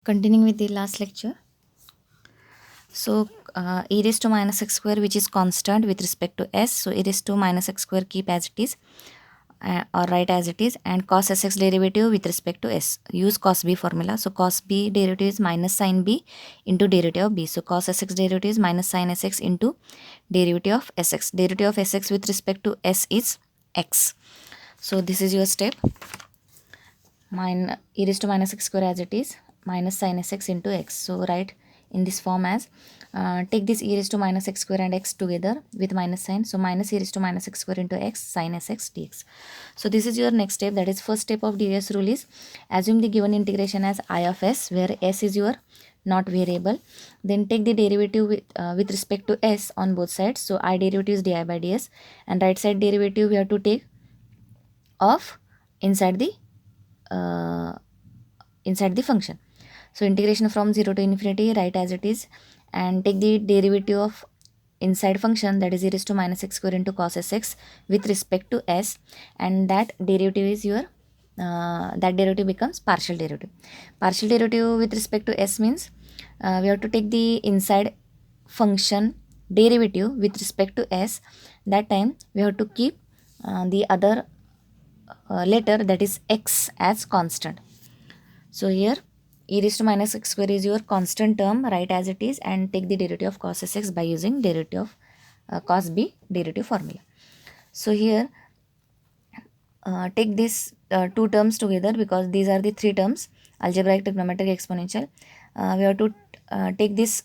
Continuing with the last lecture. So e raised to minus x square, which is constant with respect to s. So e raised to minus x square keep as it is, or write as it is, and cos sx derivative with respect to s. Use cos b formula. So cos b derivative is minus sin b into derivative of b. So cos sx derivative is minus sin sx into derivative of sx. Derivative of sx with respect to s is x. So this is your step. E raised to minus x square as it is, minus sin sx into x. So write in this form as take this e raised to minus x square and x together with minus sign. So minus e raised to minus x square into x sin sx dx. So this is your next step. That is first step of ds rule is assume the given integration as I of s, where s is your not variable. Then take the derivative with respect to s on both sides. So I derivative is di by ds, and right side derivative we have to take of inside the uh, inside the function. So integration from 0 to infinity, write as it is, and take the derivative of inside function, that is e raised to minus x square into cos sx with respect to s, and that derivative is your that derivative becomes partial derivative. Partial derivative with respect to s means we have to take the inside function derivative with respect to s. That time we have to keep the other letter, that is x, as constant. So here e raised to minus x square is your constant term, write as it is, and take the derivative of cos sx by using derivative of cos b derivative formula. So here take these two terms together, because these are the three terms: algebraic, trigonometric, exponential. We have to take these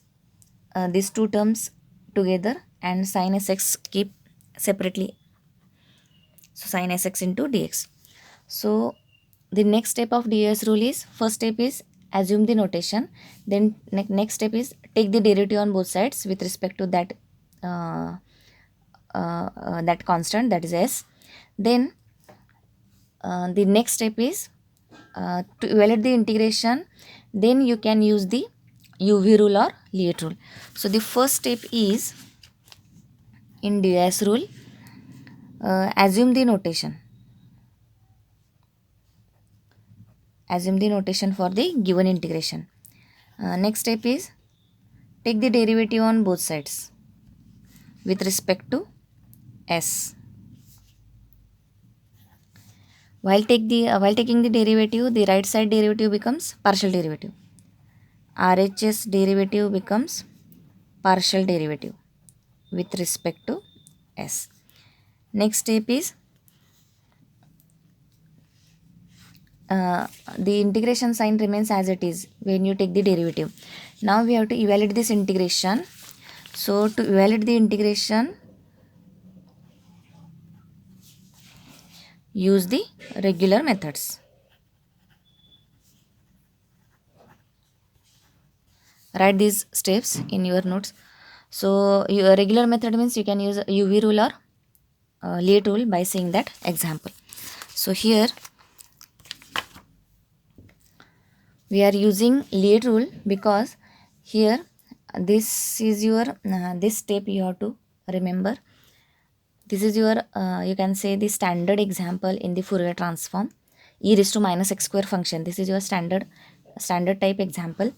two terms together, and sin sx keep separately. So sin sx into dx. So the next step of ds rule is, first step is assume the notation. Then next step is take the derivative on both sides with respect to that that constant, that is s. Then the next step is to evaluate the integration. Then you can use the uv rule or Lie rule. So the first step is in ds rule, assume the notation. Assume the notation for the given integration. Next step is take the derivative on both sides with respect to s. While taking the derivative, the right side derivative becomes partial derivative. RHS derivative becomes partial derivative with respect to s. Next step is the integration sign remains as it is when you take the derivative. Now we have to evaluate this integration. So to evaluate the integration, use the regular methods. Write these steps in your notes. So your regular method means you can use UV rule or Lie rule by seeing that example. So here we are using Lie rule because here this is your this step you have to remember. This is your you can say the standard example in the Fourier transform, e raised to minus x square function. This is your standard type example.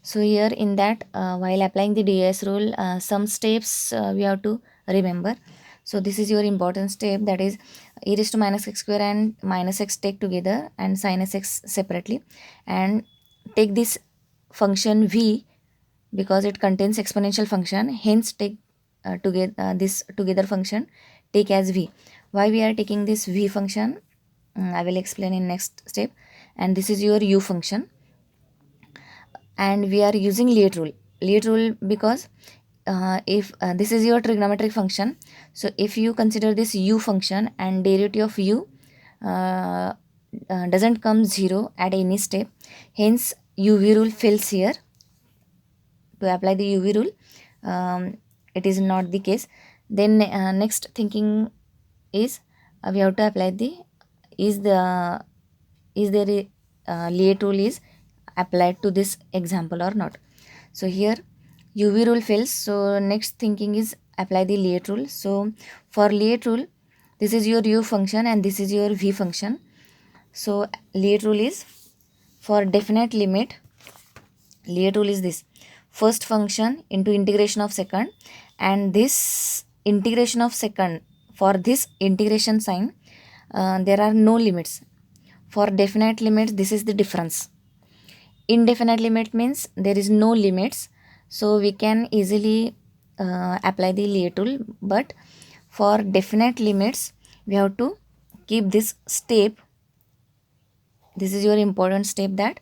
So here in that while applying the ds rule, some steps we have to remember. So this is your important step, that is e raised to minus x square and minus x take together and sin x separately, and take this function v because it contains exponential function, hence take together this together function take as v. Why we are taking this v function, I will explain in next step. And this is your u function, and we are using Lie rule. Lie rule because if this is your trigonometric function, so if you consider this u function and derivative of u uh, doesn't come 0 at any step, hence uv rule fails here. To apply the uv rule, it is not the case. Then next thinking is we have to apply the is there a Lie rule is applied to this example or not. So here uv rule fails, so next thinking is apply the Lie rule. So for Lie rule, this is your u function and this is your v function. So Lie rule is for definite limit Lie rule is this: first function into integration of second, and this integration of second, for this integration sign, there are no limits. For definite limits, this is the difference. Indefinite limit means there is no limits, so we can easily apply the Lie rule. But for definite limits, we have to keep this step. This is your important step, that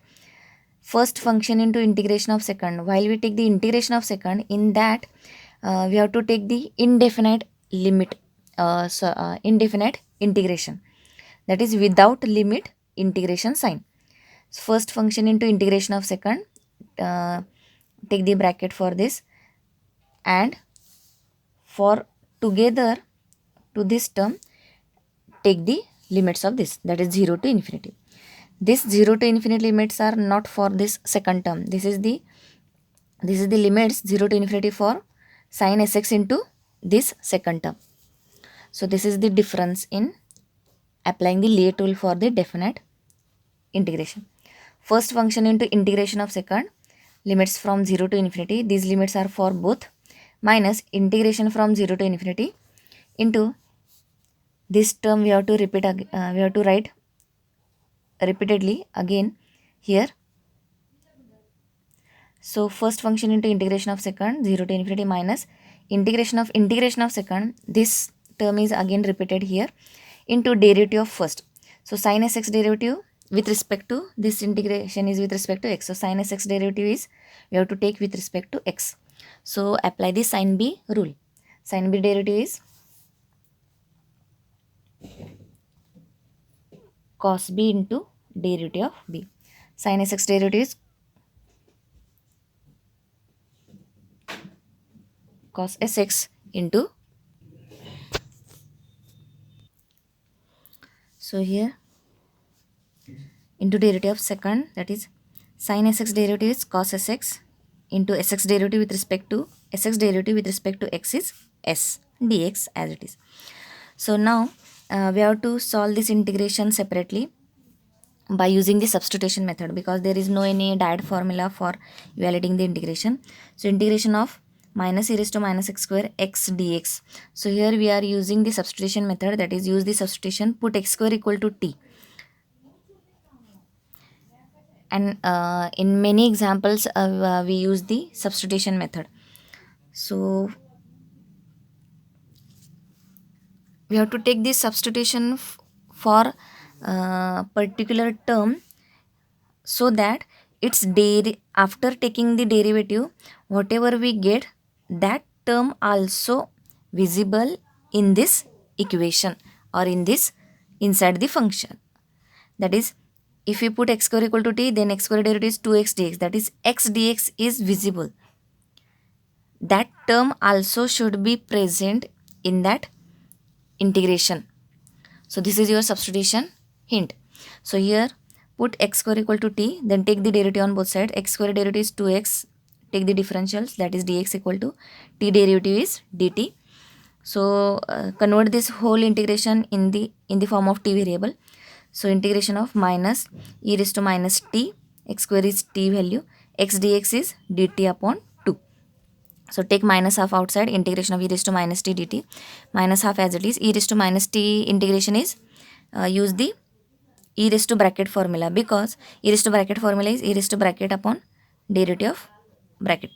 first function into integration of second. While we take the integration of second, in that we have to take the indefinite limit, indefinite integration, that is without limit integration sign. First function into integration of second, uh, take the bracket for this, and for together to this term, take the limits of this, that is 0 to infinity. This 0 to infinity limits are not for this second term. This is the limits 0 to infinity for sin sx into this second term. So this is the difference in applying the Lie rule for the definite integration. First function into integration of second, limits from 0 to infinity. These limits are for both, minus integration from 0 to infinity into this term. We have to repeat, we have to write repeatedly again here. So first function into integration of second, 0 to infinity, minus integration of second, this term is again repeated here, into derivative of first. So sin sx derivative with respect to this integration is with respect to x. So sin sx derivative is, we have to take with respect to x. So apply the sin b rule. Sin b derivative is cos b into derivative of b. Sin sx derivative is cos sx into, so here into derivative of second, that is sin sx derivative is cos sx into sx derivative with respect to x is s dx as it is. So now we have to solve this integration separately by using the substitution method, because there is no any direct formula for evaluating the integration. So integration of minus e raised to minus x square x dx. So here we are using the substitution method, that is use the substitution, put x square equal to t. And in many examples we use the substitution method. So we have to take this substitution for particular term, so that it's after taking the derivative, whatever we get, that term also visible in this equation or in this inside the function. That is, if we put x square equal to t, then x square derivative is 2x dx, that is x dx is visible. That term also should be present in that integration. So this is your substitution hint. So here put x square equal to t, then take the derivative on both sides. X square derivative is 2x, take the differentials, that is dx equal to t derivative is dt. So convert this whole integration in the form of t variable. So integration of minus e raised to minus t, x square is t value, x dx is dt upon 2. So take minus half outside, integration of e raised to minus t dt, minus half as it is. E raised to minus t integration is, use the e raised to bracket formula, because e raised to bracket formula is e raised to bracket upon derivative of bracket.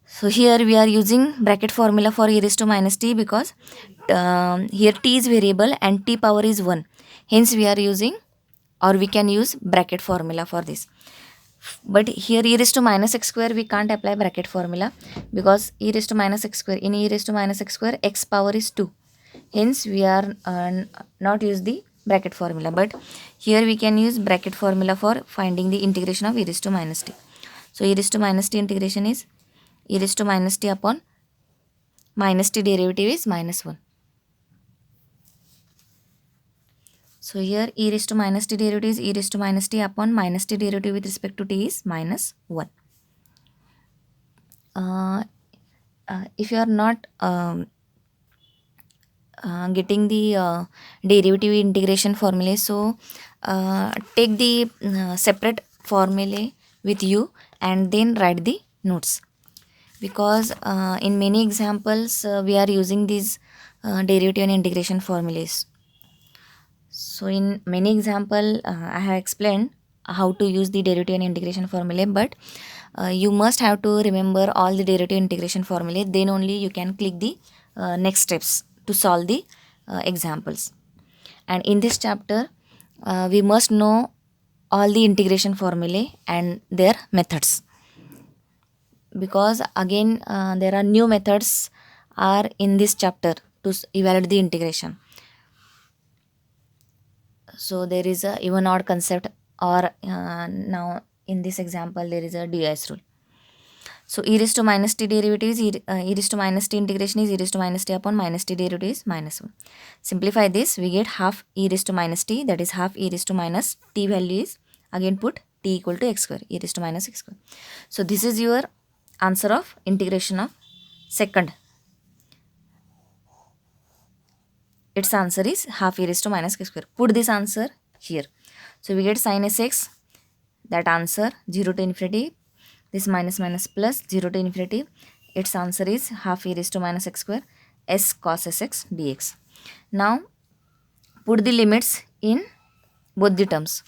So here we are using bracket formula for e raised to minus t, because here t is variable and t power is 1. Hence we are using, or we can use bracket formula for this. But here e raised to minus x square, we can't apply bracket formula, because e raised to minus x square, in e raised to minus x square, x power is 2. Hence we are not use the bracket formula, but here we can use bracket formula for finding the integration of e raised to minus t. So e raised to minus t integration is e raised to minus t upon minus t derivative is minus 1. So here e raised to minus t derivative is e raised to minus t upon minus t derivative with respect to t is minus 1. If you are not getting the derivative integration formula, so take the separate formula with you and then write the notes, because in many examples we are using these derivative and integration formulas. So in many example I have explained how to use the derivative and integration formula, but you must have to remember all the derivative integration formula, then only you can click the next steps to solve the examples. And in this chapter we must know all the integration formulae and their methods, because again there are new methods are in this chapter to evaluate the integration. So there is a even odd concept, or now in this example there is a dias rule. So e raised to minus t derivative is e raised to minus t integration is e raised to minus t upon minus t derivative is minus 1. Simplify this, we get half e raised to minus t, that is half e raised to minus t value is, again put t equal to x square, e raised to minus x square. So this is your answer of integration of second. Its answer is half e raised to minus x square. Put this answer here. So we get sin sx, that answer 0 to infinity, this minus minus plus 0 to infinity, its answer is half e raised to minus x square s cos sx dx. Now put the limits in both the terms.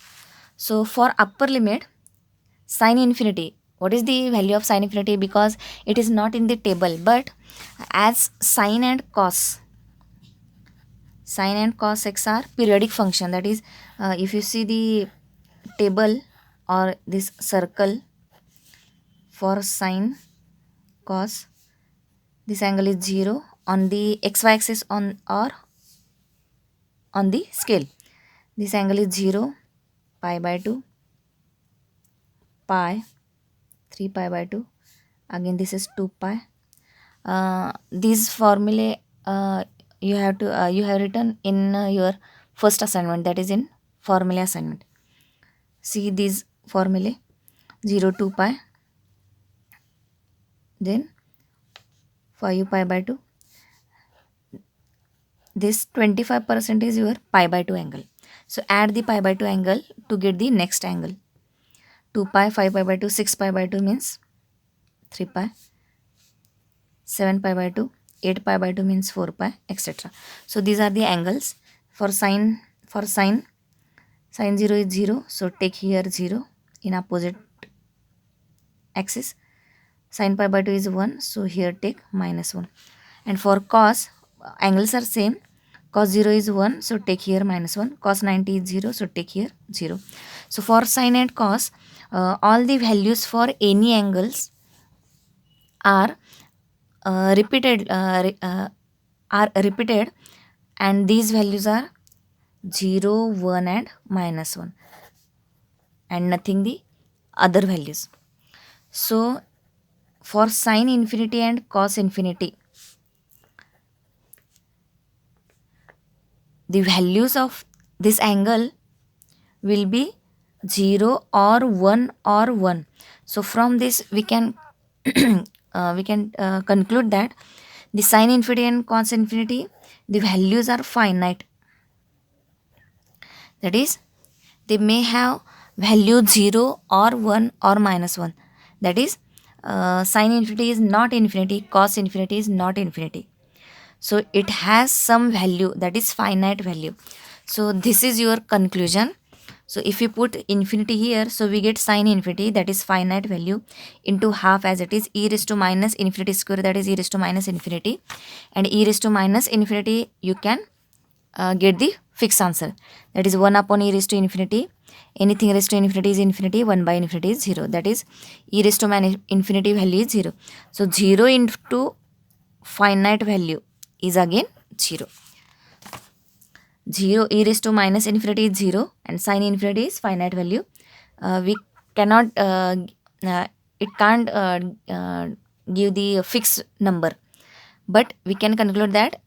So for upper limit, sin infinity, what is the value of sin infinity? Because it is not in the table, but as sin and cos x are periodic function, that is if you see the table or this circle for sin cos, this angle is 0 on the xy axis on or on the scale. This angle is 0, pi by 2, pi, 3 pi by 2, again this is 2 pi. These formulae you have written in your first assignment, that is in formula assignment. See these formulae, 0 2 pi, then 5 pi by 2, this 25% is your pi by 2 angle. So add the pi by 2 angle to get the next angle. 2 pi, 5 pi by 2, 6 pi by 2 means 3 pi, 7 pi by 2, 8 pi by 2 means 4 pi, etc. So these are the angles. For sin 0 is 0, so take here 0 in opposite axis. Sin pi by 2 is 1, so here take minus 1. And for cos, angles are same. Cos 0 is 1, so take here minus 1. Cos 90 is 0, so take here 0. So for sin and cos, all the values for any angles are repeated, and these values are 0, 1 and minus 1, and nothing the other values. So for sin infinity and cos infinity, the values of this angle will be 0 or 1 or 1. So from this we can conclude that the sin infinity and cos infinity, the values are finite, that is they may have value 0 or 1 or minus 1, that is sin infinity is not infinity, cos infinity is not infinity, so it has some value, that is finite value. So this is your conclusion. So if you put infinity here, so we get sin infinity, that is finite value, into half, as it is e raised to minus infinity square, that is e raised to minus infinity, and e raised to minus infinity you can get the fixed answer, that is 1 upon e raised to infinity. Anything raised to infinity is infinity, 1 by infinity is 0, that is e raised to minus infinity value is 0. So 0 into finite value is again 0. 0 e raised to minus infinity is 0 and sin infinity is finite value. We cannot it can't give the fixed number, but we can conclude that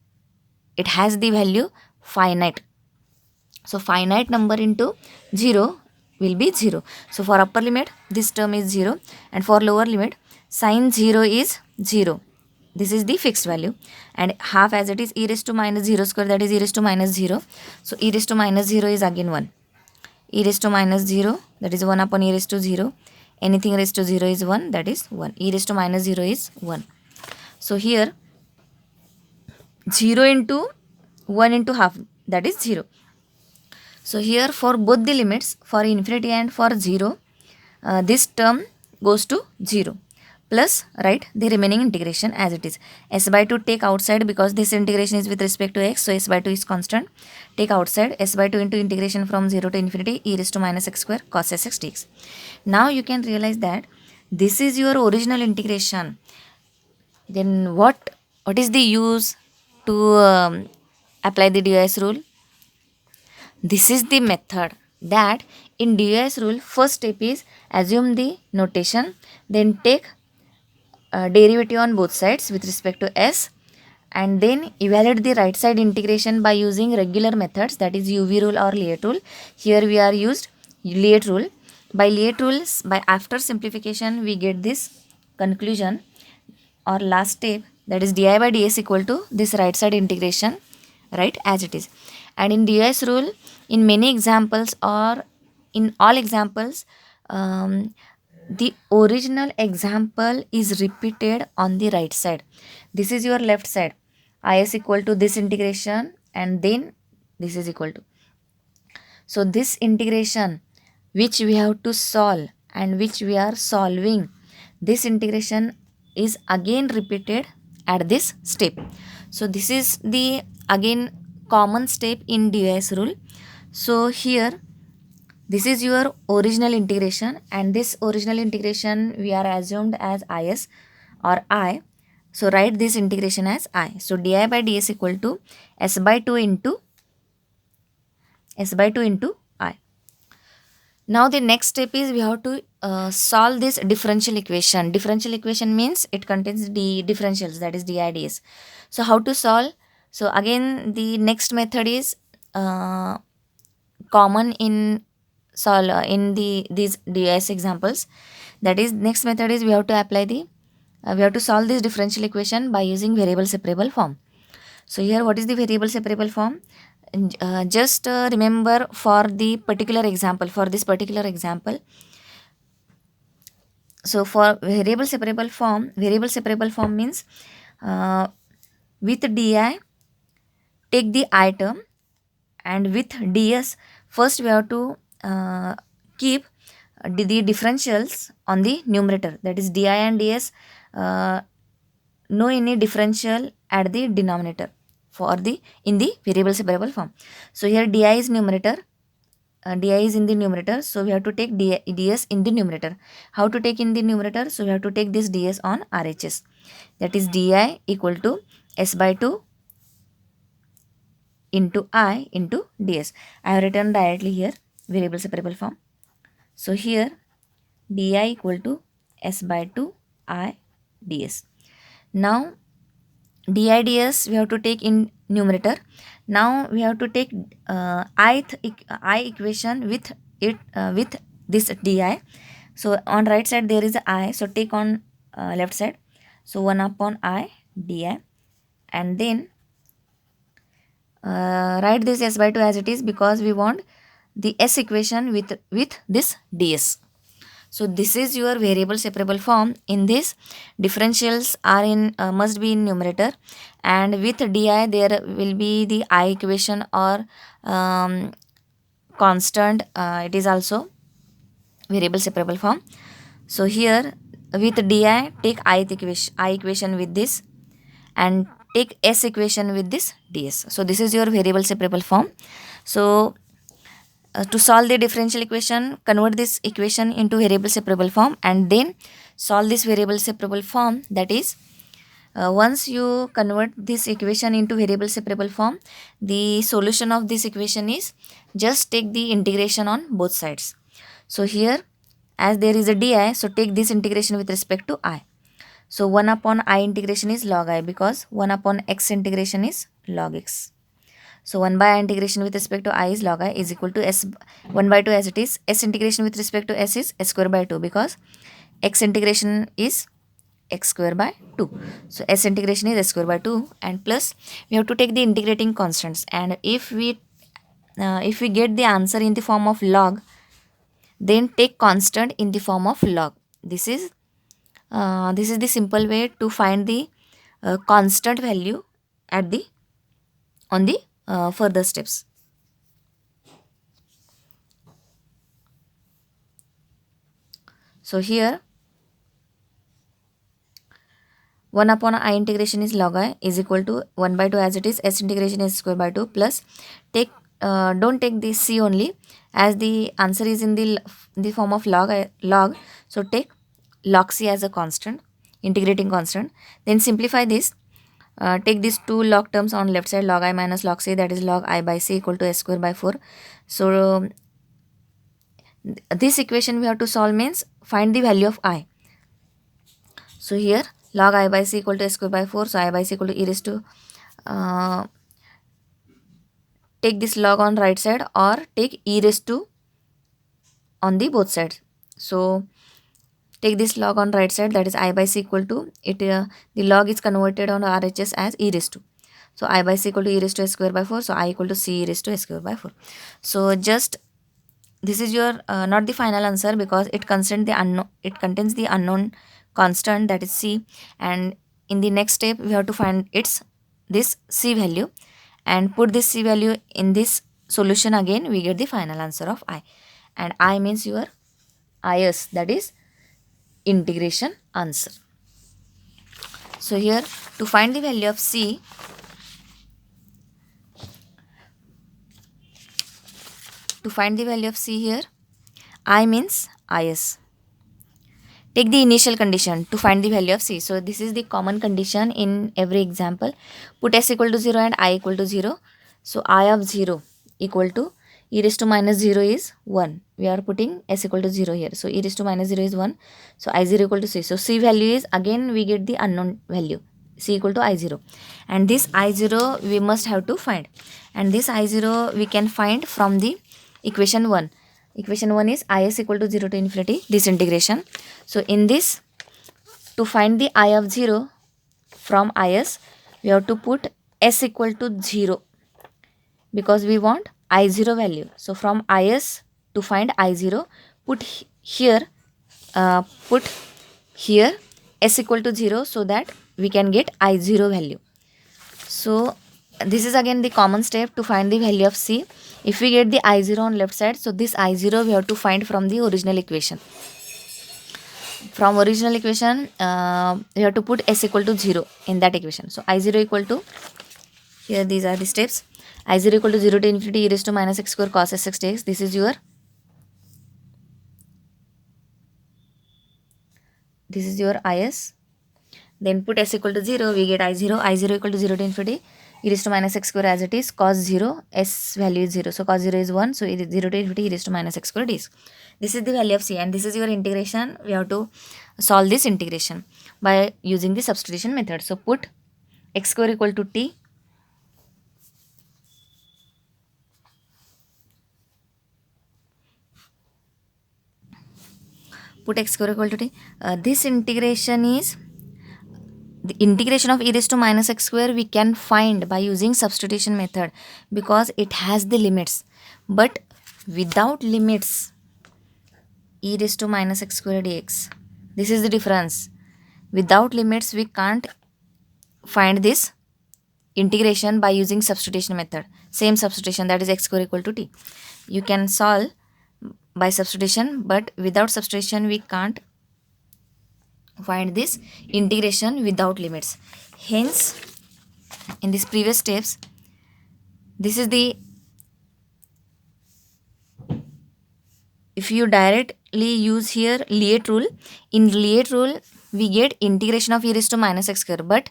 it has the value finite. So finite number into 0 will be 0. So for upper limit this term is 0, and for lower limit sin 0 is 0. This is the fixed value, and half, as it is e raised to minus 0 square, that is e raised to minus 0. So e raised to minus 0 is again 1. E raised to minus 0, that is 1 upon e raised to 0. anything raised to 0 is 1, that is 1. E raised to minus 0 is 1. So here 0 into 1 into half, that is 0. So here for both the limits, for infinity and for 0, this term goes to 0. Plus write the remaining integration as it is. S by 2 take outside because this integration is with respect to x, so s by 2 is constant. Take outside s by 2 into integration from 0 to infinity e raised to minus x square cos sx dx. Now you can realize that this is your original integration. Then what is the use to apply the DOS rule? This is the method that in DOS rule, first step is assume the notation, then take derivative on both sides with respect to s, and then evaluate the right side integration by using regular methods, that is UV rule or Liet rule. Here we are used Liet rule. By Liet rules, by after simplification we get this conclusion or last step, that is di by ds equal to this right side integration, right, as it is. And in DOS rule, in many examples or in all examples, the original example is repeated on the right side. This is your left side. Is equal to this integration and then this is equal to. So this integration which we have to solve and which we are solving, this integration is again repeated at this step. So this is the again common step in DOS rule. So here this is your original integration, and this original integration we are assumed as is or I. So write this integration as I. So di by ds equal to s by 2 into I. Now the next step is we have to solve this differential equation. Differential equation means it contains the differentials, that is dids. So how to solve? So again the next method is common in these DS examples. That is, next method is we have to apply the we have to solve this differential equation by using variable separable form. So here what is the variable separable form? Just remember for the particular example, for this particular example. So for variable separable form means with di take the I term, and with ds first we have to keep the differentials on the numerator, that is di and ds, no any differential at the denominator for the in the variable separable form. So here di is numerator, di is in the numerator, so we have to take ds in the numerator. How to take in the numerator? So we have to take this ds on RHS, that is di equal to s by 2 into I into ds. I have written directly here variable separable form. So here di equal to s by 2 I ds. Now di ds we have to take in numerator. Now we have to take I equation with it with this di. So on right side there is I, so take on left side. So 1 upon I di, and then write this s by 2 as it is because we want the s equation with this ds. So this is your variable separable form. In this, differentials are in must be in numerator, and with di there will be the I equation or constant. It is also variable separable form. So here with di take I equation with this, and take s equation with this ds. So this is your variable separable form. So to solve the differential equation, convert this equation into variable separable form, and then solve this variable separable form. That is, once you convert this equation into variable separable form, the solution of this equation is just take the integration on both sides. So here as there is a di, so take this integration with respect to I. So 1 upon I integration is log I because 1 upon x integration is log x. So 1 by I integration with respect to I is log I is equal to s 1 by 2 as it is. S integration with respect to s is s square by 2 because x integration is x square by 2. So s integration is s square by 2, and plus we have to take the integrating constants, and if we get the answer in the form of log, then take constant in the form of log. This is the simple way to find the constant value at the on the further steps. So here 1 upon I integration is log I is equal to 1 by 2 as it is, s integration is square by 2 plus take don't take this c only, as the answer is in the form of log, so take log c as a constant, integrating constant. Then simplify this, take these two log terms on left side, log I minus log c, that is log I by c equal to s square by 4. So this equation we have to solve means find the value of I. So here log I by c equal to s square by 4. So I by c equal to e raised to, take this log on right side or take e raised to on the both sides. So take this log on right side, that is I by c equal to it. The log is converted on RHS as e raised to. So I by c equal to e raised to s square by 4. So I equal to c e raised to s square by 4. So just this is your not the final answer, because it contains the unknown constant, that is c, and in the next step we have to find this c value and put this c value in this solution. Again we get the final answer of I, and I means your IS, that is integration answer. So here to find the value of c, here I means IS. Take the initial condition to find the value of c. So this is the common condition in every example. Put s equal to 0 and I equal to 0. So I of 0 equal to e raised to minus 0 is 1. We are putting s equal to 0 here. So e raised to minus 0 is 1. So I0 equal to c. So c value is, again we get the unknown value, c equal to I0. And this I0 we must have to find. And this I0 we can find from the equation 1. Equation 1 is is equal to 0 to infinity this integration. So in this, to find the I of 0 from is, we have to put s equal to 0, because we want I0 value. So from is to find I0, put here s equal to 0, so that we can get I0 value. So this is again the common step to find the value of c. If we get the I0 on left side, so this I0 we have to find from the original equation. From original equation, we have to put s equal to 0 in that equation. So I0 equal to, here these are the steps. I0 equal to 0 to infinity e raised to minus x square cos sx dx. This is your is. Then put s equal to 0, we get I0. I0 equal to 0 to infinity e raised to minus x square as it is, cos 0, s value is 0. So cos 0 is 1. So it is 0 to infinity e raised to minus x square dx. This is the value of c, and this is your integration. We have to solve this integration by using the substitution method. So put x square equal to t. Put x square equal to t. This integration is the integration of e raised to minus x square we can find by using substitution method, because it has the limits. But without limits, e raised to minus x square dx, this is the difference. Without limits we can't find this integration by using substitution method. Same substitution, that is x square equal to t. You can solve by substitution, but without substitution we can't find this integration without limits. Hence, in these previous steps, this is the, if you directly use here Liet rule, in Liet rule we get integration of e raised to minus x square, but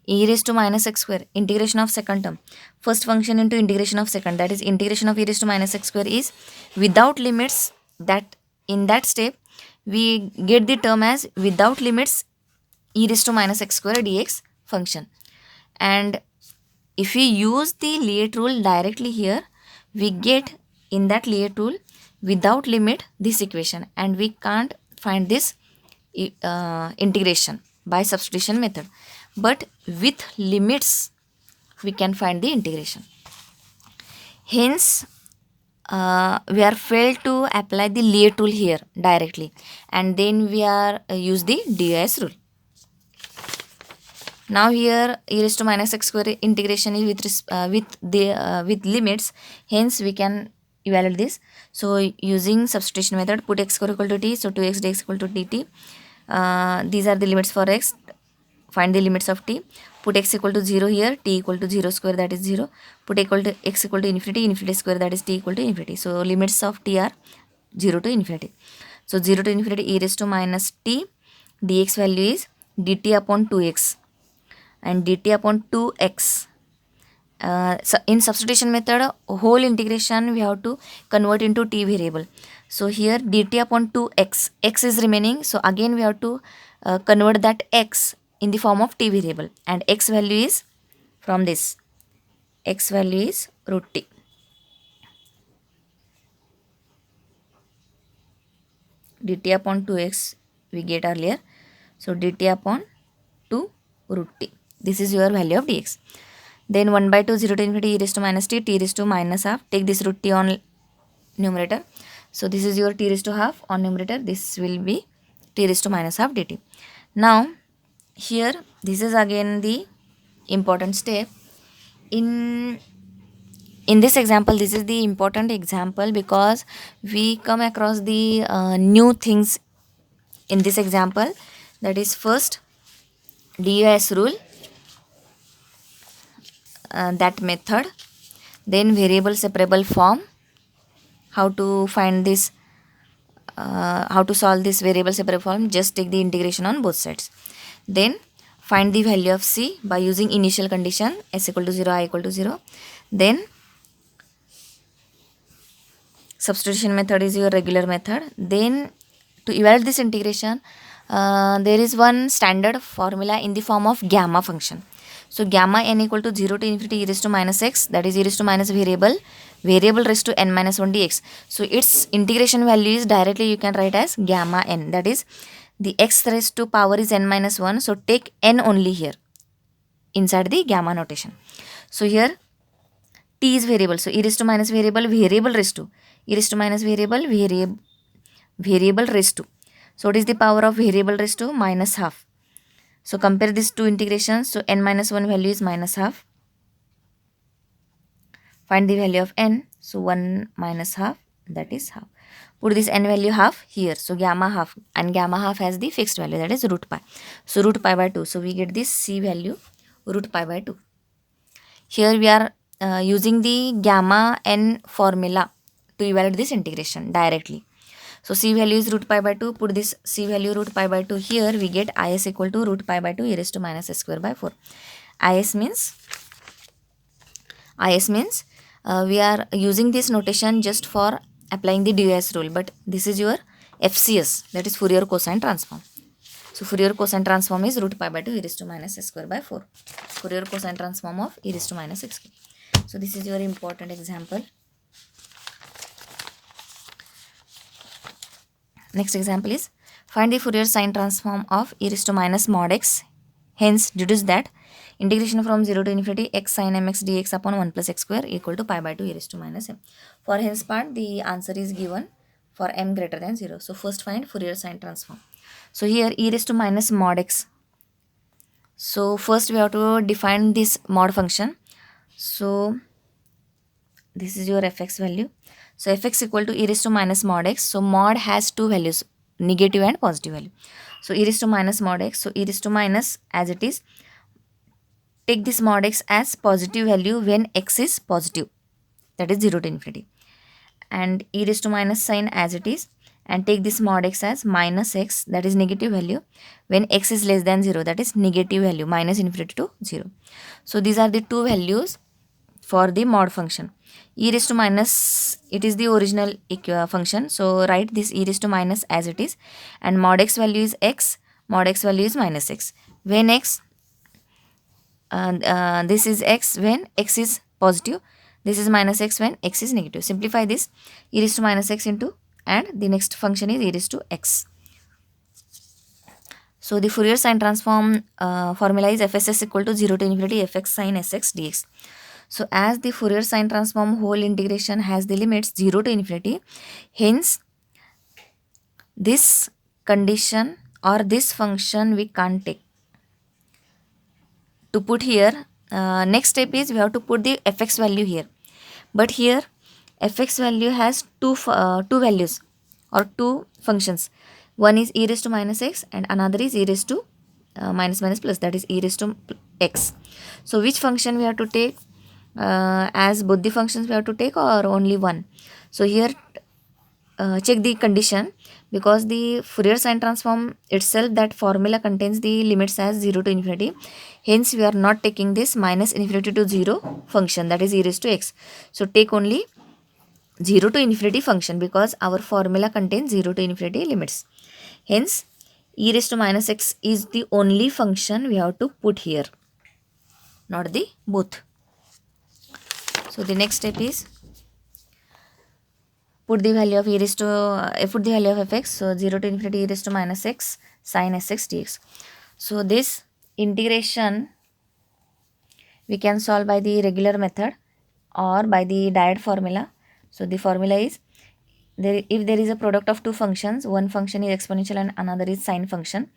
e raised to minus x square, integration of second term, first function into integration of second, that is integration of e raised to minus x square is without limits. That in that step we get the term as without limits e raised to minus x square dx function. And if we use the Liet rule directly here, we get in that Liet rule without limit this equation, and we can't find this integration by substitution method. But with limits we can find the integration. Hence we are failed to apply the Lie rule here directly, and then we are use the DOS rule. Now here e raised to minus x square integration is with limits, hence we can evaluate this. So using substitution method, put x square equal to t, so 2x dx equal to dt. These are the limits for x. Find the limits of t. Put x equal to 0 here, t equal to 0 square, that is 0. Put x equal to infinity, infinity square, that is t equal to infinity. So limits of t are 0 to infinity. So 0 to infinity e raised to minus t, dx value is dt upon 2x and dt upon 2x. So in substitution method, whole integration we have to convert into t variable. So here dt upon 2x, x is remaining, so again we have to convert that x in the form of t variable, and x value is from this, x value is root t. dt upon 2x we get earlier, so dt upon 2 root t. This is your value of dx. Then 1 by 2 0 to infinity e raised to minus t raised to minus half. Take this root t on numerator. So this is your t raised to half on numerator. This will be t raised to minus half dt. Now here this is again the important step. In this example, this is the important example because we come across the new things in this example. That is first DOS rule, that method, then variable separable form, how to find this, how to solve this variable separable form, just take the integration on both sides. Then find the value of c by using initial condition s equal to 0, I equal to 0. Then substitution method is your regular method. Then to evaluate this integration, there is one standard formula in the form of gamma function. So gamma n equal to 0 to infinity e raised to minus x, that is e raised to minus variable raised to n minus 1 dx. So its integration value is directly you can write as gamma n, that is the x raised to power is n minus 1. So take n only here inside the gamma notation. So here t is variable, so e raised to minus variable raised to e raised to minus variable raised to. So what is the power of variable raised to? Minus half. So compare these two integrations. So n minus 1 value is minus half. Find the value of n. So 1 minus half, that is half. Put this n value half here. So gamma half, and gamma half has the fixed value, that is root pi. So root pi by 2. So we get this c value root pi by 2. Here we are using the gamma n formula to evaluate this integration directly. So c value is root pi by 2. Put this c value root pi by 2 here. We get is equal to root pi by 2 e raised to minus s square by 4. Is means we are using this notation just for applying the DOS rule, but this is your FCS, that is Fourier cosine transform. So Fourier cosine transform is root pi by 2 e raised to minus s square by 4. Fourier cosine transform of e raised to minus x square. So this is your important example. Next example is find the Fourier sine transform of e raised to minus mod x. Hence deduce that integration from 0 to infinity x sin mx dx upon 1 plus x square equal to pi by 2 e raised to minus m. For hence part, the answer is given for m greater than 0. So first find Fourier sine transform. So here e raised to minus mod x. So first we have to define this mod function. So this is your fx value. So fx equal to e raised to minus mod x. So mod has two values, negative and positive value. So e raised to minus mod x. So e raised to minus as it is. Take this mod x as positive value when x is positive, that is 0 to infinity. And e raised to minus sign as it is. And take this mod x as minus x, that is negative value when x is less than 0, that is negative value minus infinity to 0. So these are the two values for the mod function. E raised to minus, it is the original function. So write this e raised to minus as it is, and mod x value is x, mod x value is minus x. When x, this is x when x is positive, this is minus x when x is negative. Simplify this, e raised to minus x into, and the next function is e raised to x. So the Fourier sine transform formula is fss equal to 0 to infinity fx sin sx dx. So as the Fourier sine transform whole integration has the limits 0 to infinity, hence this condition or this function we can't take. To put here, next step is we have to put the fx value here. But here fx value has two values or two functions. One is e raised to minus x and another is e raised to minus minus plus, that is e raised to x. So which function we have to take, as both the functions we have to take or only one? So here check the condition, because the Fourier sine transform itself, that formula contains the limits as 0 to infinity. Hence we are not taking this minus infinity to 0 function, that is e raised to x. So take only 0 to infinity function, because our formula contains 0 to infinity limits. Hence e raised to minus x is the only function we have to put here, not the both. So the next step is put the value of e raised to put the value of fx. So 0 to infinity e raised to minus x sine sx dx. So this integration we can solve by the regular method or by the direct formula. So the formula is, if there is a product of two functions, one function is exponential and another is sine function,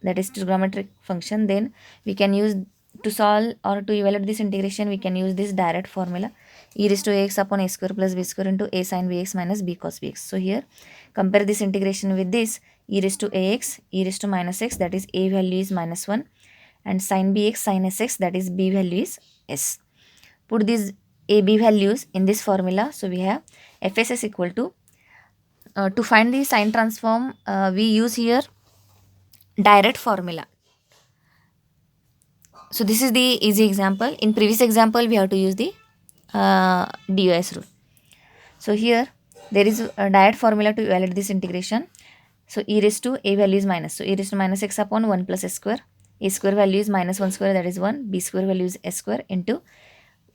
that is trigonometric function, then we can use, to solve or to evaluate this integration, we can use this direct formula, e raised to ax upon a square plus b square into a sin bx minus b cos bx. So here compare this integration with this, e raised to ax, e raised to minus x, that is a value is minus 1, and sin bx sin sx, that is b value is s. Put these a b values in this formula. So we have fs is equal to find the sine transform, we use here direct formula. So this is the easy example. In previous example we have to use the DOS rule. So here there is a direct formula to evaluate this integration. So e raised to a value is minus, so e raised to minus x upon 1 plus s square, a square value is minus 1 square, that is 1, b square value is s square into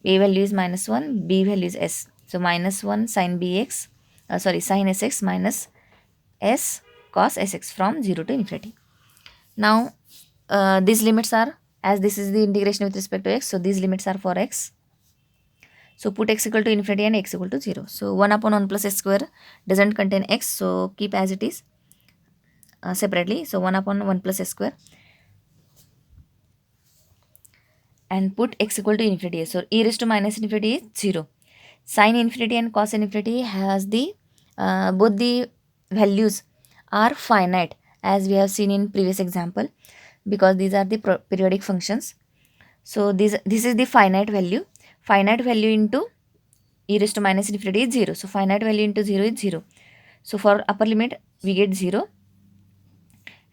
a value is minus 1, b value is s. So minus 1 sin bx, sin sx minus s cos sx from 0 to infinity. Now these limits are, as this is the integration with respect to x, so these limits are for x. So put x equal to infinity and x equal to 0. So 1 upon 1 plus s square doesn't contain x, so keep as it is separately. So 1 upon 1 plus s square and put x equal to infinity. So e raised to minus infinity is 0. Sin infinity and cos infinity has the both the values are finite, as we have seen in previous example, because these are the periodic functions. So this is the finite value. Finite value into e raised to minus infinity is 0. So finite value into 0 is 0. So for upper limit we get 0,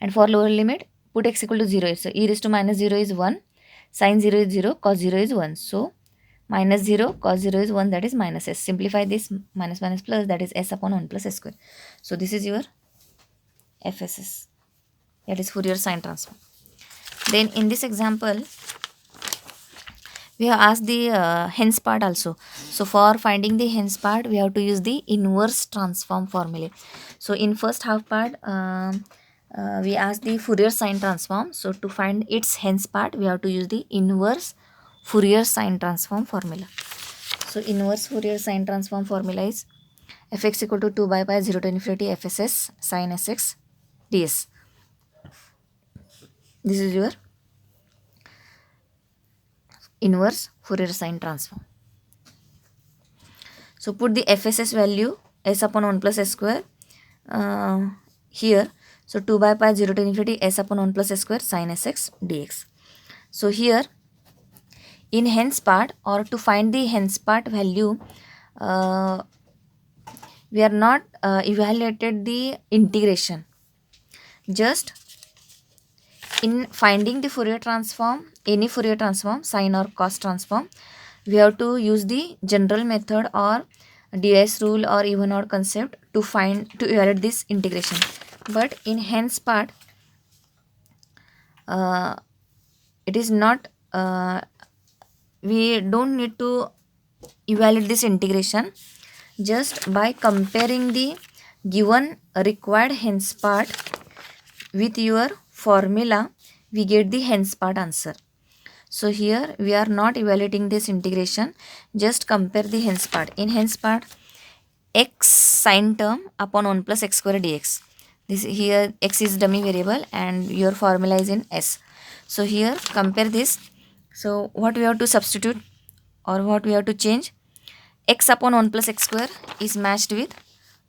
and for lower limit put x equal to 0. So e raised to minus 0 is 1, sin 0 is 0, cos 0 is 1. So minus 0, cos 0 is 1, that is minus s. Simplify this, minus minus plus, that is s upon 1 plus s square. So this is your FSS, that is Fourier sine transform. Then in this example we have asked the hence part also. So for finding the hence part we have to use the inverse transform formula. So in first half part we asked the Fourier sine transform. So to find its hence part we have to use the inverse Fourier sine transform formula. So inverse Fourier sine transform formula is fx equal to 2 by pi 0 to infinity fss sin sx ds. This is your inverse Fourier sine transform. So put the fss value s upon 1 plus s square here. So 2 by pi 0 to infinity s upon 1 plus s square sin sx dx. So here in hence part, or to find the hence part value, we are not evaluated the integration. Just in finding the Fourier transform, any Fourier transform, sine or cos transform, we have to use the general method or DIS rule or even odd concept to evaluate this integration. But in hence part, it is not, we don't need to evaluate this integration. Just by comparing the given required hence part with your formula, we get the hence part answer. So here we are not evaluating this integration, just compare the hence part. In hence part, x sine term upon 1 plus x square dx. This here x is dummy variable and your formula is in s. So here compare this. So what we have to substitute or what we have to change? X upon 1 plus x square is matched with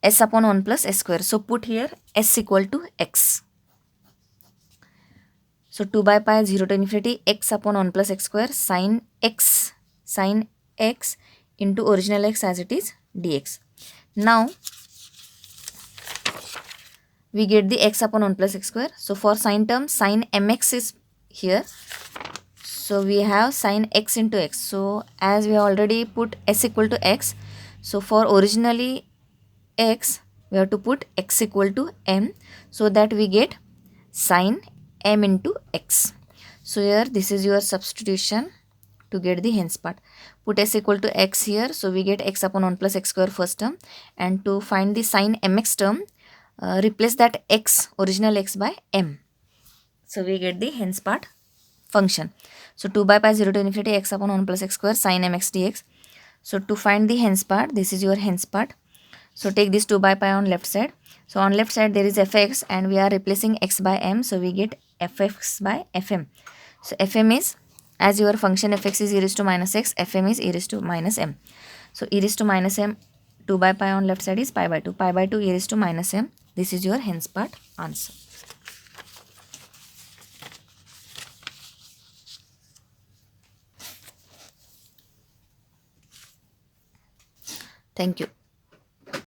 s upon 1 plus s square. So put here s equal to x. So 2 by pi 0 to infinity x upon 1 plus x square sine x into original x as it is dx. Now we get the x upon 1 plus x square. So for sine term, sine mx is here. So we have sine x into x. So as we have already put s equal to x, so for originally x, we have to put x equal to m, so that we get sine m into x. So here this is your substitution to get the hence part. Put s equal to x here, so we get x upon 1 plus x square first term, and to find the sine mx term, replace that x, original x, by m. So we get the hence part function. So 2 by pi 0 to infinity x upon 1 plus x square sine mx dx. So to find the hence part, this is your hence part. So take this 2 by pi on left side. So on left side there is fx and we are replacing x by m. So we get fx by fm. So fm is, as your function fx is e raised to minus x, fm is e raised to minus m. So e raised to minus m, 2 by pi on left side is pi by 2. Pi by 2 e raised to minus m. This is your hence part answer. Thank you.